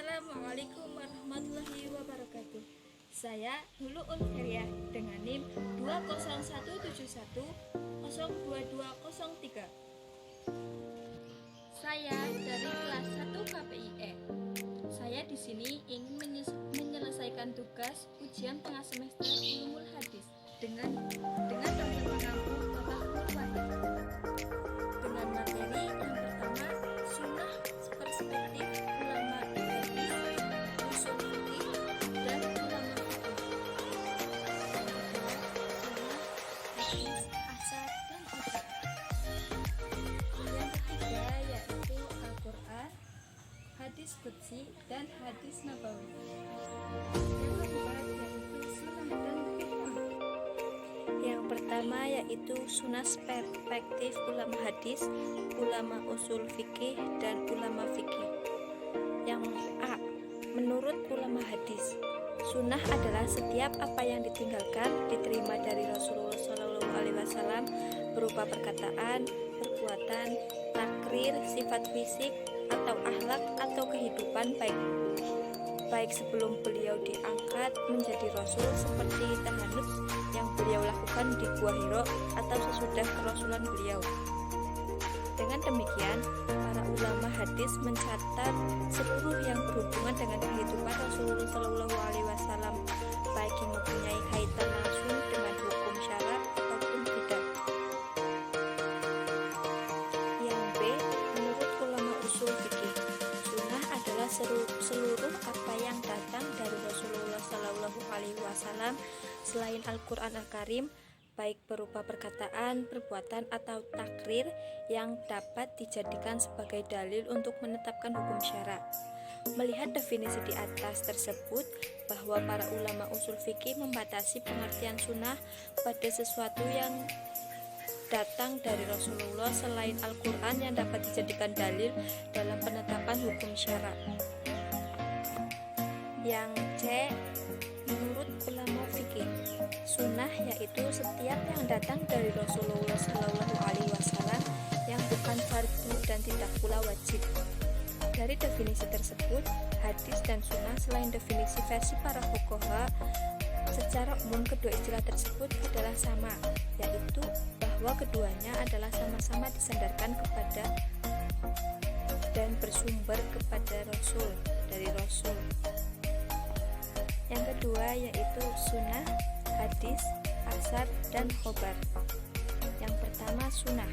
Assalamualaikum warahmatullahi wabarakatuh. Saya Hulu Ulferiah dengan NIM 20171022203. Saya dari kelas 1 KPIE. Saya di sini ingin menyelesaikan tugas ujian tengah semester Ulumul Hadis dengan topik pengampu Bapak Wahid. Dengan materi yang pertama, sunnah perspektif ulama hadis, usul fikih, dan ulama fikih. Yang kedua, sunnah, hadis, asar, dan obat. Yang ketiga yaitu Al-Quran, hadis qudsi, dan hadis nabawi. Yang keempat yaitu sunnah dan hikmah. Yang pertama yaitu sunnah perspektif ulama hadis, ulama usul fikih, dan ulama fikih. Yang A, menurut ulama hadis, sunnah adalah setiap apa yang ditinggalkan diterima dari Rasulullah SAW berupa perkataan, perbuatan, takrir, sifat fisik atau akhlak atau kehidupan baik sebelum beliau diangkat menjadi Rasul seperti tahannuts yang beliau lakukan di Gua Hiro atau sesudah kerasulan beliau. Dengan demikian, para ulama hadis mencatat seluruh yang berhubungan dengan kehidupan Rasulullah SAW, baik yang mempunyai kaitan langsung dengan hukum syarat ataupun tidak. Yang B, menurut ulama usul fikih, sunnah adalah seluruh apa yang datang dari Rasulullah SAW selain Al-Quran Al-Karim, baik berupa perkataan, perbuatan, atau takrir yang dapat dijadikan sebagai dalil untuk menetapkan hukum syara. Melihat definisi di atas tersebut, bahwa para ulama usul fikih membatasi pengertian sunnah pada sesuatu yang datang dari Rasulullah selain Al-Quran yang dapat dijadikan dalil dalam penetapan hukum syara. Yang C, menurut ulama fikih, sunnah yaitu setiap yang datang dari Rasulullah SAW yang bukan fardu dan tidak pula wajib. Dari definisi tersebut, hadis dan sunnah selain definisi versi para fuqaha, secara umum kedua istilah tersebut adalah sama, yaitu bahwa keduanya adalah sama-sama disandarkan kepada dan bersumber kepada Rasul, dari Rasul. Yang kedua yaitu sunnah, hadis, asar, dan khobar. Yang pertama sunnah.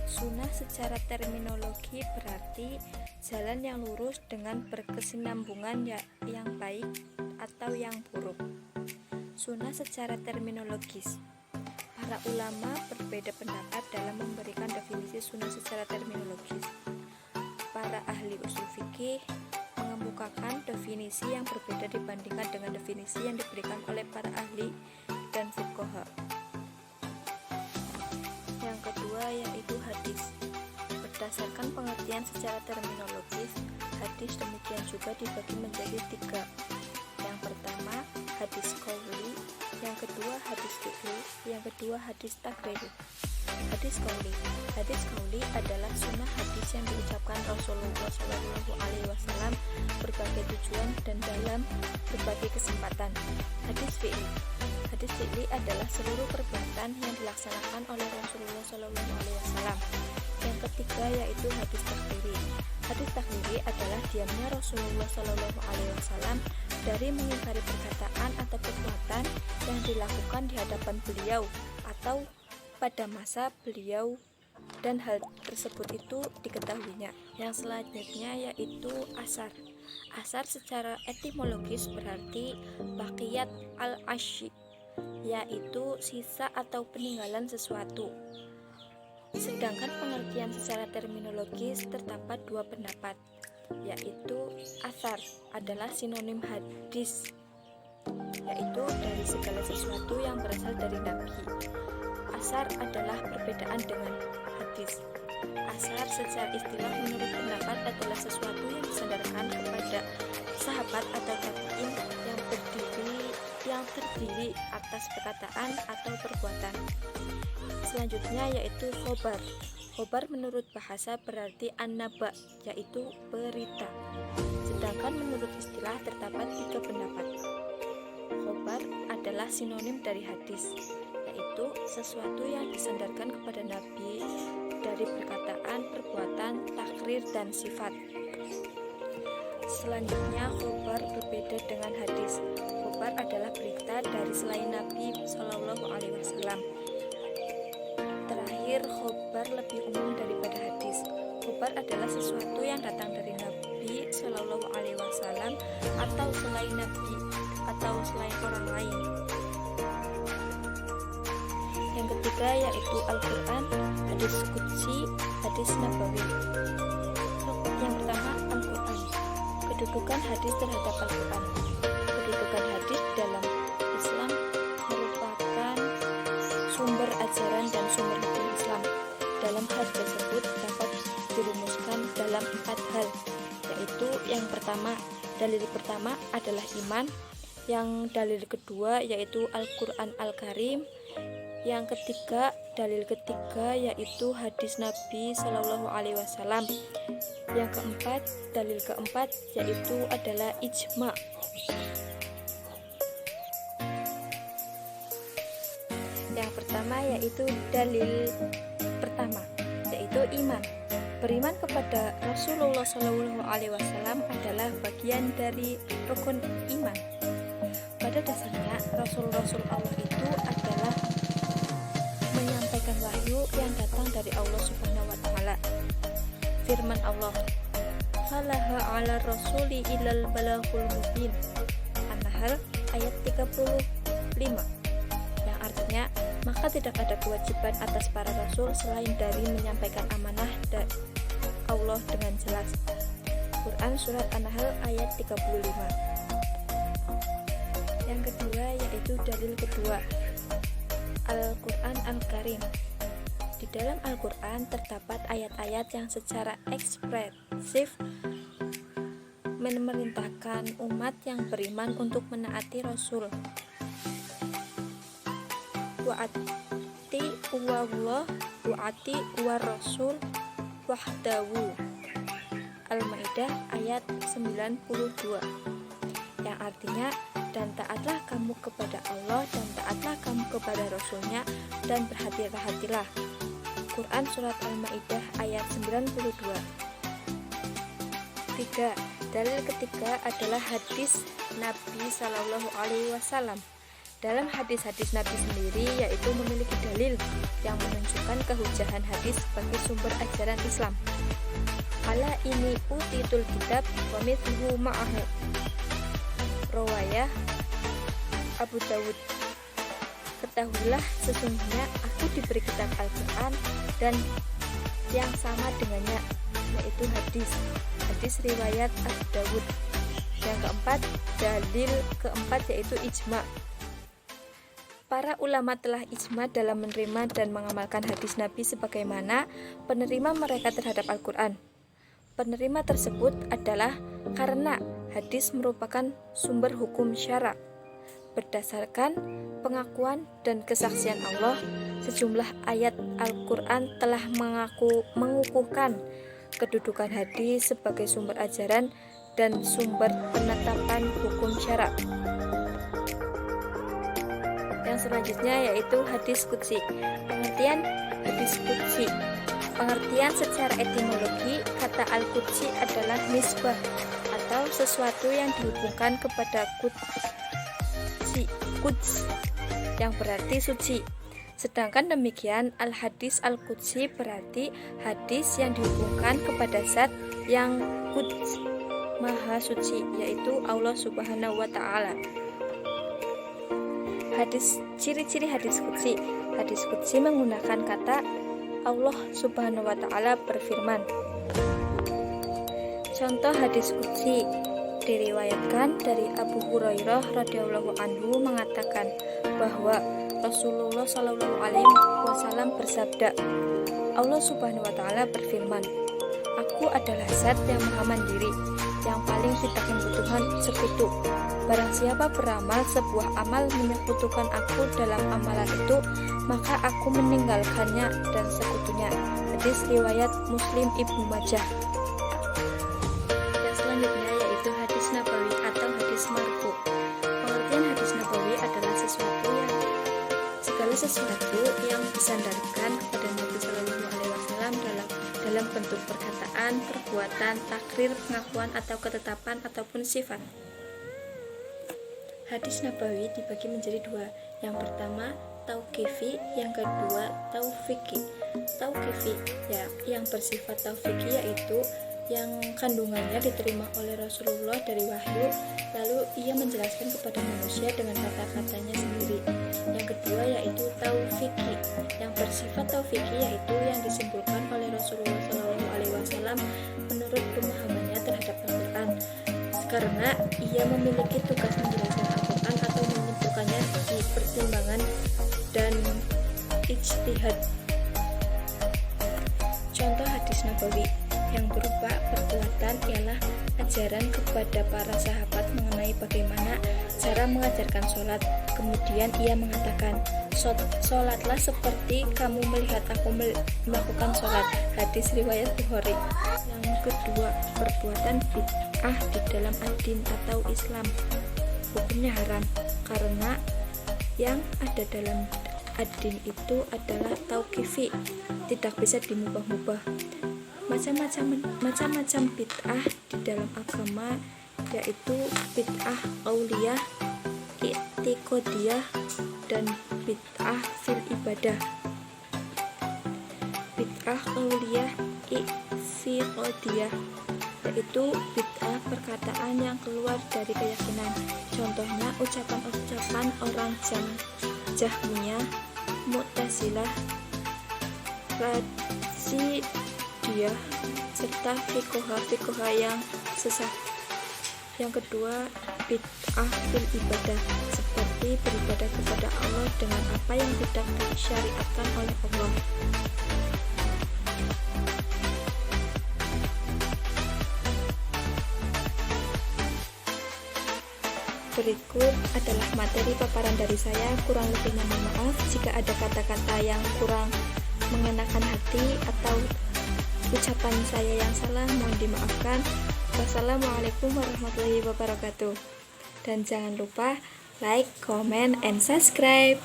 Sunnah secara terminologi berarti jalan yang lurus dengan berkesinambungan yang baik atau yang buruk. Sunnah secara terminologis, para ulama berbeda pendapat dalam memberikan definisi sunnah secara terminologis. Para ahli usul fikih mengemukakan definisi yang berbeda dibandingkan dengan definisi yang diberikan oleh para ahli dan fuqaha. Yang kedua yaitu hadis. Berdasarkan pengertian secara terminologis, hadis demikian juga dibagi menjadi 3. Yang pertama hadis qauli, yang kedua hadis fiqhi, yang kedua hadis takriri. Hadis qauli adalah sunnah hadis yang diucapkan Rasulullah SAW berbagai tujuan dan dalam berbagai kesempatan. Hadis fi'li adalah seluruh perbuatan yang dilaksanakan oleh Rasulullah SAW. Yang ketiga yaitu hadis takriri. Hadis takriri adalah diamnya Rasulullah SAW dari mengingkari perkataan atau perbuatan yang dilakukan di hadapan beliau atau pada masa beliau dan hal tersebut itu diketahuinya. Yang selanjutnya yaitu asar. Asar secara etimologis berarti baqiyat al-ashi, yaitu sisa atau peninggalan sesuatu. Sedangkan pengertian secara terminologis terdapat 2 pendapat, yaitu asar adalah sinonim hadis, yaitu dari segala sesuatu yang berasal dari Nabi. Asar adalah perbedaan dengan hadis. Asar secara istilah menurut pendapat adalah sesuatu yang disandarkan kepada sahabat atau tabi'in yang terdiri atas perkataan atau perbuatan. Selanjutnya yaitu khobar. Khobar menurut bahasa berarti an-naba, yaitu berita. Sedangkan menurut istilah terdapat 3 pendapat. Khobar adalah sinonim dari hadis, yaitu sesuatu yang disandarkan kepada Nabi dari perkataan, perbuatan, takrir, dan sifat. Selanjutnya, khobar berbeda dengan hadis. Khobar adalah berita dari selain Nabi Shallallahu Alaihi Wasallam. Terakhir, khobar lebih umum daripada hadis. Khobar adalah sesuatu yang datang dari Nabi Shallallahu Alaihi Wasallam atau selain Nabi atau selain orang lain. Yang ketiga yaitu Al-Quran, hadis qudsi, hadis nabawi. Yang pertama, Al-Quran. Kedudukan hadis terhadap Al-Quran. Kedudukan hadis dalam Islam merupakan sumber ajaran dan sumber hukum Islam. Dalam hal tersebut dapat dirumuskan dalam 4 hal, yaitu yang pertama, dalil pertama adalah iman, yang dalil kedua yaitu Al-Quran Al-Karim, yang ketiga, dalil ketiga yaitu hadis Nabi Shallallahu Alaihi Wasallam. Yang keempat, dalil keempat yaitu adalah ijma. Yang pertama yaitu dalil pertama, yaitu iman. Beriman kepada Rasulullah Shallallahu Alaihi Wasallam adalah bagian dari rukun iman. Pada dasarnya, Rasul-Rasul Allah itu adalah menyampaikan wahyu yang datang dari Allah Subhanahu wa Ta'ala. Firman Allah, "Halaha 'ala rasuli ilal balaghul mubin." An-Nahl ayat 35. Yang artinya, maka tidak ada kewajiban atas para rasul selain dari menyampaikan amanah dari Allah dengan jelas. Quran surat An-Nahl ayat 35. Yang kedua yaitu dalil kedua, Al-Quran Al-Karim. Di dalam Al-Quran terdapat ayat-ayat yang secara ekspresif memerintahkan umat yang beriman untuk menaati Rasul. Wa'ati uwallah wa'ati uwar Rasul wahdawu. Al-Maidah ayat 92. Yang artinya, dan taatlah kamu kepada Allah dan taatlah kamu kepada Rasulnya dan berhati-hatilah. Quran surat Al-Maidah ayat 92. 3. Dalil ketiga adalah hadis Nabi Shallallahu Alaihi Wasallam. Dalam hadis-hadis Nabi sendiri yaitu memiliki dalil yang menunjukkan kehujahan hadis sebagai sumber ajaran Islam. Ala ini utitul kitab wa mithluhu ma'ahu. Riwayah Abu Dawud. Ketahuilah sesungguhnya aku diberi kitab Al-Quran dan yang sama dengannya, yaitu hadis riwayat Abu Dawud. Yang keempat, dalil keempat yaitu ijma. Para ulama telah ijma dalam menerima dan mengamalkan hadis Nabi sebagaimana penerima mereka terhadap Al-Quran. Penerima tersebut adalah karena hadis merupakan sumber hukum syara. Berdasarkan pengakuan dan kesaksian Allah, sejumlah ayat Al-Quran telah mengukuhkan kedudukan hadis sebagai sumber ajaran dan sumber penetapan hukum syara. Yang selanjutnya yaitu hadis qudsi. Pengertian hadis qudsi. Pengertian secara etimologi, kata al-qudsi adalah nisbah atau sesuatu yang dihubungkan kepada Quds yang berarti suci. Sedangkan demikian al-hadis al-qudsi berarti hadis yang dihubungkan kepada zat yang Quds, maha suci, yaitu Allah Subhanahu wa Ta'ala. Ciri-ciri hadis qudsi. Hadis qudsi menggunakan kata Allah Subhanahu wa Ta'ala berfirman. Contoh hadis qudsi diriwayatkan dari Abu Hurairah radhiyallahu anhu mengatakan bahwa Rasulullah Shallallahu Alaihi Wasallam bersabda, Allah Subhanahu Wa Taala berfirman, Aku adalah zat yang maha mandiri, yang paling tidak membutuhkan sekutu. Barang siapa beramal sebuah amal menyekutukan aku dalam amalan itu, maka aku meninggalkannya dan sekutunya. Hadis riwayat Muslim Ibnu Majah. Yang selanjutnya yaitu hadis nabawi atau hadis marfu. Pengertian hadis nabawi adalah segala sesuatu yang disandarkan kepada Nabi Shallallahu Alaihi Wasallam dalam bentuk perkataan, perbuatan, takrir, pengakuan atau ketetapan ataupun sifat. Hadis nabawi dibagi menjadi dua. Yang pertama tauqifi, yang kedua taufiqi. Tauqifi yang bersifat taufiqi yaitu yang kandungannya diterima oleh Rasulullah dari wahyu, lalu ia menjelaskan kepada manusia dengan kata-katanya sendiri. Yang kedua yaitu taufiqi, yang bersifat taufiqi yaitu yang disimpulkan oleh Rasulullah SAW menurut pemahamannya terhadap Al-Quran, karena ia memiliki tugas menjelaskan Al-Quran atau menyimpulkannya di pertimbangan dan ijtihad. Contoh hadis nabawi yang berupa perbuatan ialah ajaran kepada para sahabat mengenai bagaimana cara mengajarkan sholat. Kemudian ia mengatakan, sholatlah seperti kamu melihat aku melakukan sholat. Hadis riwayat Bukhari. Yang kedua, perbuatan bid'ah di dalam ad-din atau Islam. Hukumnya haram karena yang ada dalam ad-din itu adalah tauqifi, tidak bisa dimubah-mubah. Macam-macam bid'ah di dalam agama yaitu bid'ah qauliyah, i'tiqadiyah, dan bid'ah fil ibadah. Bid'ah qauliyah, i'tiqadiyah yaitu bid'ah perkataan yang keluar dari keyakinan. Contohnya ucapan-ucapan orang Jahmiyah, Mu'tazilah, Qadariyah, serta fikoha yang sesat. Yang kedua, bid'ah fil ibadah, seperti beribadah kepada Allah dengan apa yang tidak disyariatkan oleh Allah. Berikut adalah materi paparan dari saya, kurang lebihnya mohon maaf. Jika ada kata-kata yang kurang mengenakan hati atau ucapan saya yang salah, mohon dimaafkan. Wassalamualaikum warahmatullahi wabarakatuh. Dan jangan lupa like, comment, and subscribe.